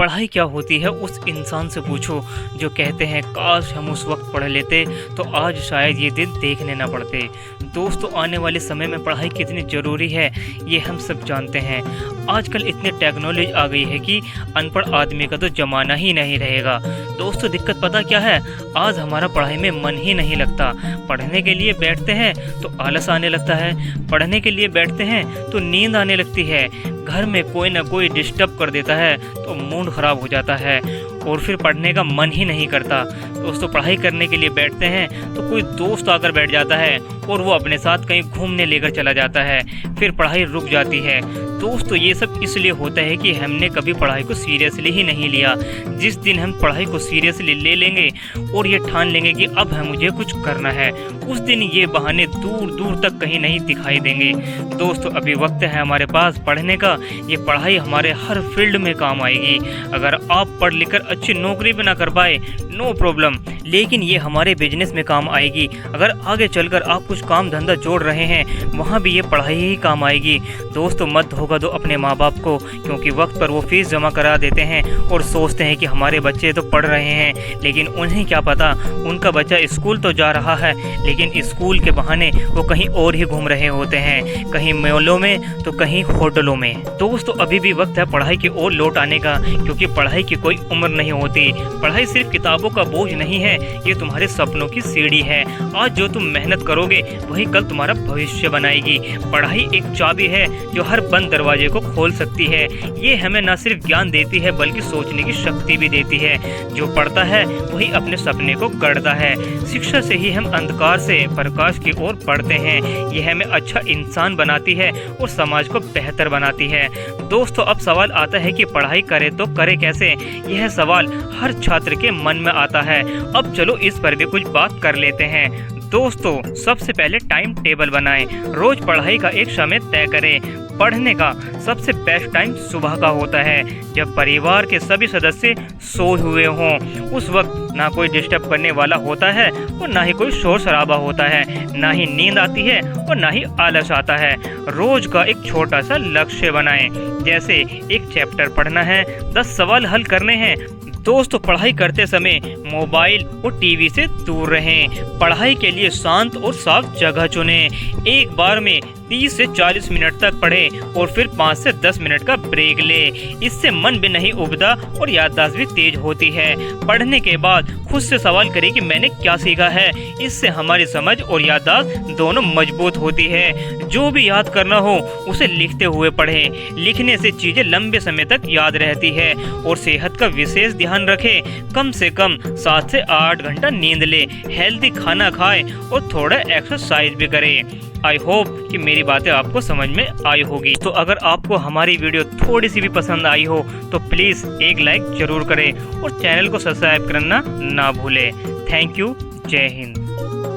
पढ़ाई क्या होती है उस इंसान से पूछो जो कहते हैं काश हम उस वक्त पढ़ लेते तो आज शायद ये दिन देखने ना पड़ते। दोस्तों, आने वाले समय में पढ़ाई कितनी ज़रूरी है ये हम सब जानते हैं। आजकल इतनी टेक्नोलॉजी आ गई है कि अनपढ़ आदमी का तो ज़माना ही नहीं रहेगा। दोस्तों, दिक्कत पता क्या है? आज हमारा पढ़ाई में मन ही नहीं लगता। पढ़ने के लिए बैठते हैं तो आलस आने लगता है, पढ़ने के लिए बैठते हैं तो नींद आने लगती है, घर में कोई ना कोई डिस्टर्ब कर देता है तो मूड ख़राब हो जाता है और फिर पढ़ने का मन ही नहीं करता। दोस्तों, पढ़ाई करने के लिए बैठते हैं तो कोई दोस्त आकर बैठ जाता है और वो अपने साथ कहीं घूमने लेकर चला जाता है, फिर पढ़ाई रुक जाती है। दोस्तों, ये सब इसलिए होता है कि हमने कभी पढ़ाई को सीरियसली ही नहीं लिया। जिस दिन हम पढ़ाई को सीरियसली ले लेंगे और ये ठान लेंगे कि अब है मुझे कुछ करना है, उस दिन ये बहाने दूर दूर तक कहीं नहीं दिखाई देंगे। दोस्तों, अभी वक्त है हमारे पास पढ़ने का। ये पढ़ाई हमारे हर फील्ड में काम आएगी। अगर आप पढ़ लिख कर अच्छी नौकरी भी ना कर पाए, नो प्रॉब्लम, लेकिन ये हमारे बिजनेस में काम आएगी। अगर आगे चलकर आप कुछ काम धंधा जोड़ रहे हैं, वहाँ भी ये पढ़ाई ही काम आएगी। दोस्तों, मत धोखा दो अपने माँ बाप को, क्योंकि वक्त पर वो फीस जमा करा देते हैं और सोचते हैं कि हमारे बच्चे तो पढ़ रहे हैं, लेकिन उन्हें क्या पता उनका बच्चा स्कूल तो जा रहा है, लेकिन स्कूल के बहाने वो कहीं और ही घूम रहे होते हैं, कहीं मॉलों में तो कहीं होटलों में। दोस्तों, अभी भी वक्त है पढ़ाई की ओर लौट आने का, क्योंकि पढ़ाई की कोई उम्र नहीं होती। पढ़ाई सिर्फ किताबों का बोझ नहीं है, ये तुम्हारे सपनों की सीढ़ी है। आज जो तुम मेहनत करोगे वही कल तुम्हारा भविष्य बनाएगी। पढ़ाई एक चाबी है जो हर बंद दरवाजे को खोल सकती है। ये हमें न सिर्फ ज्ञान देती है बल्कि सोचने की शक्ति भी देती है। जो पढ़ता है वही अपने सपने को गढ़ता है। शिक्षा से ही हम अंधकार से प्रकाश की ओर बढ़ते हैं। यह हमें अच्छा इंसान बनाती है और समाज को बेहतर बनाती है। दोस्तों, अब सवाल आता है कि पढ़ाई करे तो करे कैसे? यह सवाल हर छात्र के मन में आता है। अब चलो इस पर भी कुछ बात कर लेते हैं। दोस्तों, सबसे पहले टाइम टेबल बनाएं। रोज पढ़ाई का एक समय तय करें। पढ़ने का सबसे बेस्ट टाइम सुबह का होता है, जब परिवार के सभी सदस्य सोए हुए हों। उस वक्त ना कोई डिस्टर्ब करने वाला होता है और ना ही कोई शोर शराबा होता है, ना ही नींद आती है और ना ही आलस आता है। रोज का एक छोटा सा लक्ष्य बनाएं, जैसे एक चैप्टर पढ़ना है, 10 सवाल हल करने हैं। दोस्तों, पढ़ाई करते समय मोबाइल और टीवी से दूर रहें। पढ़ाई के लिए शांत और साफ जगह चुनें। एक बार में 30 से 40 मिनट तक पढ़ें और फिर 5 से 10 मिनट का ब्रेक लें। इससे मन भी नहीं उबदा और याददाश्त भी तेज होती है। पढ़ने के बाद खुद से सवाल करें कि मैंने क्या सीखा है। इससे हमारी समझ और याददाश्त दोनों मजबूत होती है। जो भी याद करना हो उसे लिखते हुए पढ़ें। लिखने से चीजें लंबे समय तक याद रहती है। और सेहत का विशेष ध्यान रखें। कम से कम 7 से 8 घंटा नींद लें, हेल्दी खाना खाएं और थोड़ा एक्सरसाइज भी करें। आई होप कि मेरी बातें आपको समझ में आई होगी। तो अगर आपको हमारी वीडियो थोड़ी सी भी पसंद आई हो तो प्लीज़ एक लाइक जरूर करें और चैनल को सब्सक्राइब करना ना भूलें। Thank you. जय हिंद।